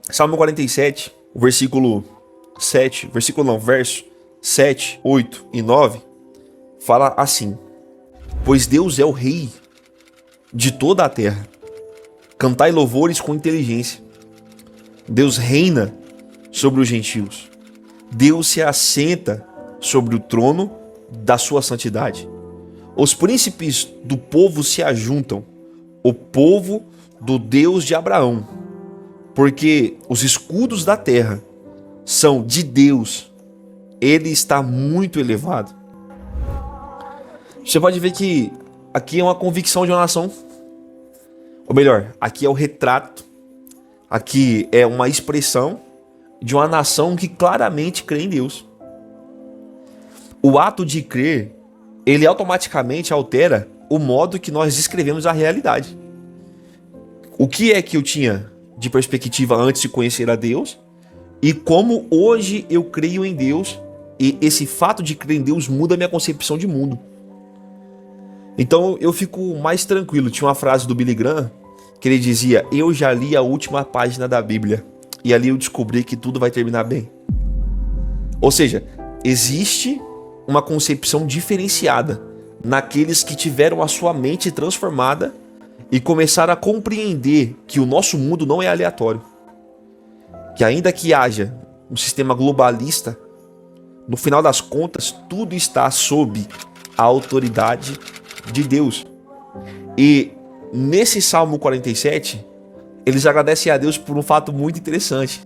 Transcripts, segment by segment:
Salmo 47, o versículo 7, verso 7, 8 e 9, fala assim: pois Deus é o rei de toda a terra. Cantai louvores com inteligência. Deus reina sobre os gentios. Deus se assenta sobre o trono da sua santidade. Os príncipes do povo se ajuntam, o povo do Deus de Abraão, porque os escudos da terra são de Deus. Ele está muito elevado. Você pode ver que aqui é uma convicção de uma nação, ou melhor, aqui é o retrato, aqui é uma expressão de uma nação que claramente crê em Deus. O ato de crer, ele automaticamente altera o modo que nós descrevemos a realidade. O que é que eu tinha de perspectiva antes de conhecer a Deus, e como hoje eu creio em Deus, e esse fato de crer em Deus muda a minha concepção de mundo. Então eu fico mais tranquilo. Tinha uma frase do Billy Graham que ele dizia: eu já li a última página da Bíblia e ali eu descobri que tudo vai terminar bem. Ou seja, existe uma concepção diferenciada naqueles que tiveram a sua mente transformada e começaram a compreender que o nosso mundo não é aleatório. Que ainda que haja um sistema globalista, no final das contas tudo está sob a autoridade de Deus. E nesse Salmo 47, eles agradecem a Deus por um fato muito interessante.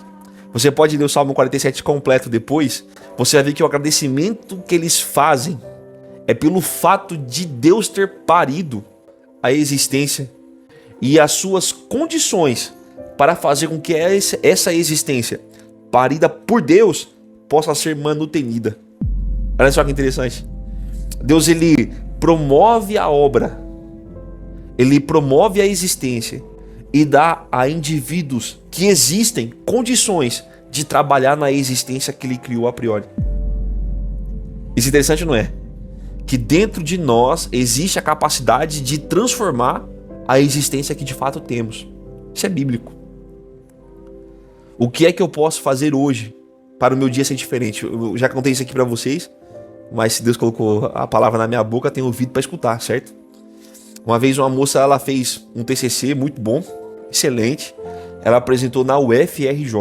Você pode ler o Salmo 47 completo depois, você vai ver que o agradecimento que eles fazem é pelo fato de Deus ter parido a existência e as suas condições para fazer com que essa existência, parida por Deus, possa ser manutenida. Olha só que interessante. Deus, ele promove a obra, ele promove a existência e dá a indivíduos que existem condições de trabalhar na existência que ele criou a priori. Isso é interessante, não é? Que dentro de nós existe a capacidade de transformar a existência que de fato temos. Isso é bíblico. O que é que eu posso fazer hoje para o meu dia ser diferente? Eu já contei isso aqui para vocês, mas se Deus colocou a palavra na minha boca, tenho ouvido para escutar, certo? Uma vez uma moça, ela fez um TCC muito bom, excelente. Ela apresentou na UFRJ,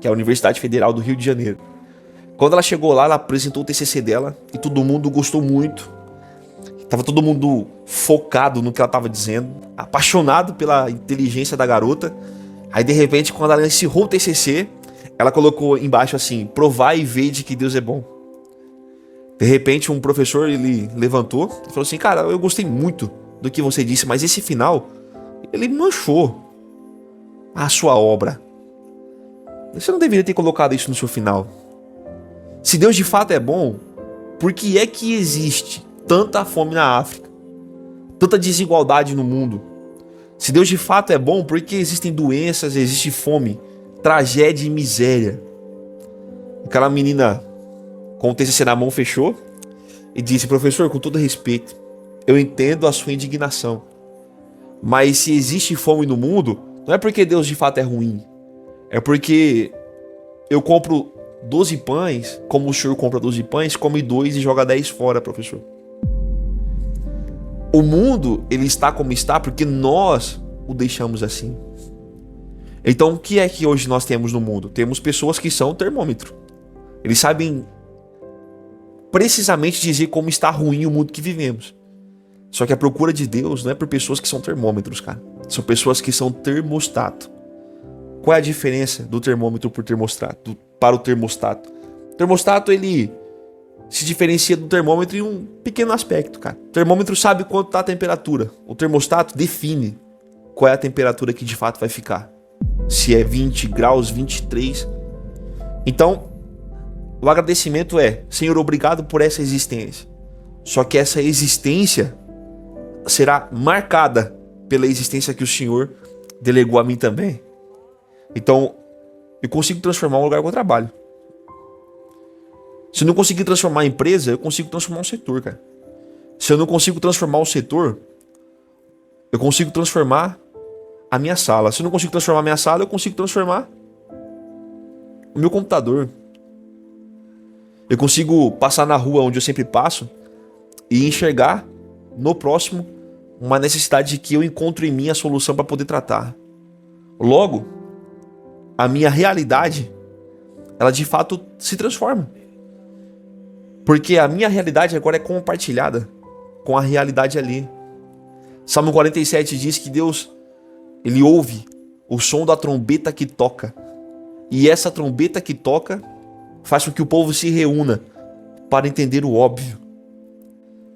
que é a Universidade Federal do Rio de Janeiro. Quando ela chegou lá, ela apresentou o TCC dela e todo mundo gostou muito. Tava todo mundo focado no que ela estava dizendo, apaixonado pela inteligência da garota. Aí de repente, quando ela encerrou o TCC, ela colocou embaixo assim: provai e vede que Deus é bom. De repente, um professor, ele levantou e falou assim: cara, eu gostei muito do que você disse, mas esse final, ele manchou a sua obra. Você não deveria ter colocado isso no seu final. Se Deus de fato é bom, por que é que existe tanta fome na África? Tanta desigualdade no mundo? Se Deus de fato é bom, por que existem doenças, existe fome, tragédia e miséria? Aquela menina com o TCC na mão fechou e disse: professor, com todo respeito, eu entendo a sua indignação, mas se existe fome no mundo, não é porque Deus de fato é ruim, é porque eu compro 12 pães, como o senhor compra 12 pães, come 2 e joga 10 fora, professor. O mundo, ele está como está porque nós o deixamos assim. Então, o que é que hoje nós temos no mundo? Temos pessoas que são termômetro. Eles sabem precisamente dizer como está ruim o mundo que vivemos. Só que a procura de Deus não é por pessoas que são termômetros, cara. São pessoas que são termostato. Qual é a diferença do termômetro para o termostato? O termostato, ele se diferencia do termômetro em um pequeno aspecto, cara. O termômetro sabe quanto está a temperatura. O termostato define qual é a temperatura que de fato vai ficar. Se é 20 graus, 23. Então, o agradecimento é: Senhor, obrigado por essa existência. Só que essa existência será marcada pela existência que o Senhor delegou a mim também. Então, eu consigo transformar um lugar que eu trabalho. Se eu não conseguir transformar a empresa, eu consigo transformar um setor, cara. Se eu não consigo transformar o setor, eu consigo transformar a minha sala. Se eu não consigo transformar a minha sala, eu consigo transformar o meu computador. Eu consigo passar na rua onde eu sempre passo e enxergar no próximo uma necessidade que eu encontro em mim a solução para poder tratar. Logo, a minha realidade, ela de fato se transforma. Porque a minha realidade agora é compartilhada com a realidade ali. Salmo 47 diz que Deus, ele ouve o som da trombeta que toca. E essa trombeta que toca faz com que o povo se reúna para entender o óbvio.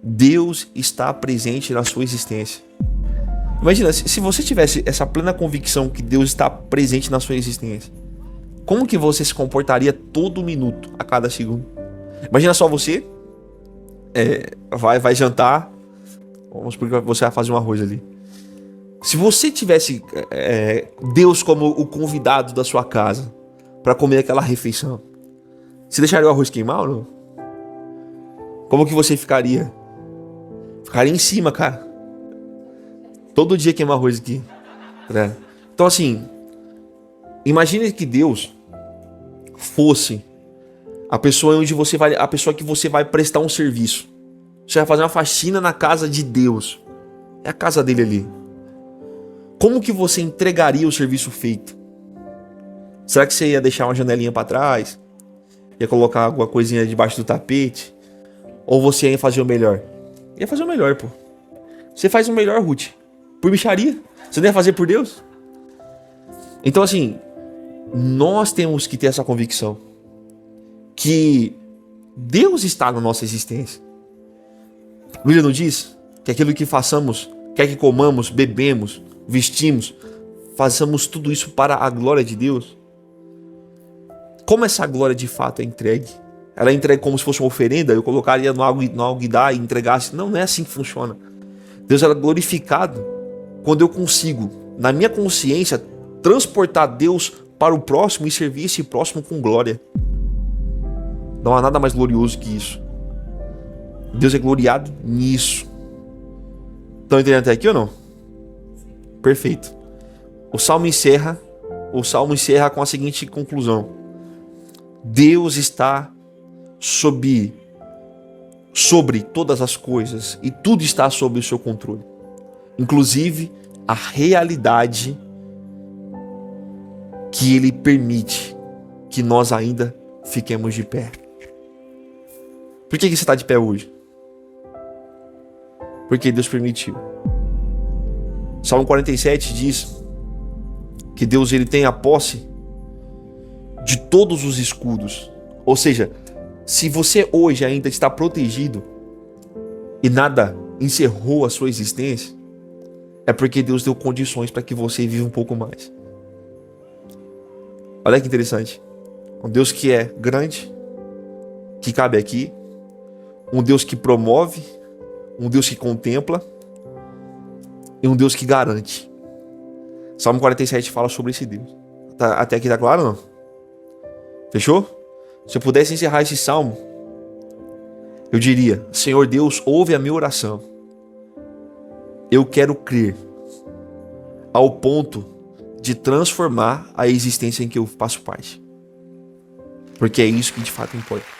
Deus está presente na sua existência. Imagina, se você tivesse essa plena convicção que Deus está presente na sua existência, como que você se comportaria todo minuto, a cada segundo? Imagina só você, vai jantar, vamos supor que você vai fazer um arroz ali. Se você tivesse Deus como o convidado da sua casa para comer aquela refeição, você deixaria o arroz queimar ou não? Como que você ficaria? Ficaria em cima, cara. Todo dia queima arroz aqui, né? Então assim, imagine que Deus fosse a pessoa a pessoa que você vai prestar um serviço. Você vai fazer uma faxina na casa de Deus. É a casa dele ali. Como que você entregaria o serviço feito? Será que você ia deixar uma janelinha para trás? Ia colocar alguma coisinha debaixo do tapete? Ou você ia fazer o melhor? Ia fazer o melhor, pô. Você faz o melhor, Ruth. Por mixaria? Você não ia fazer por Deus? Então assim, nós temos que ter essa convicção que Deus está na nossa existência. A Bíblia não diz que aquilo que façamos, quer que comamos, bebemos, vestimos, façamos tudo isso para a glória de Deus? Como essa glória de fato é entregue? Ela é entregue como se fosse uma oferenda, eu colocaria no alguidar e entregasse. Não é assim que funciona. Deus é glorificado quando eu consigo, na minha consciência, transportar Deus para o próximo e servir esse próximo com glória. Não há nada mais glorioso que isso. Deus é gloriado nisso. Estão entendendo até aqui ou não? Perfeito. O salmo encerra com a seguinte conclusão: Deus está sobre todas as coisas e tudo está sob o seu controle, inclusive a realidade que Ele permite que nós ainda fiquemos de pé. Por que você está de pé hoje? Porque Deus permitiu. Salmo 47 diz que Deus ele tem a posse de todos os escudos. Ou seja, se você hoje ainda está protegido e nada encerrou a sua existência, é porque Deus deu condições para que você viva um pouco mais. Olha que interessante. Um Deus que é grande, que cabe aqui, um Deus que promove, um Deus que contempla e um Deus que garante. Salmo 47 fala sobre esse Deus. Até aqui tá claro ou não? Fechou? Se eu pudesse encerrar esse salmo, eu diria: Senhor Deus, ouve a minha oração. Eu quero crer ao ponto de transformar a existência em que eu faço parte. Porque é isso que de fato importa.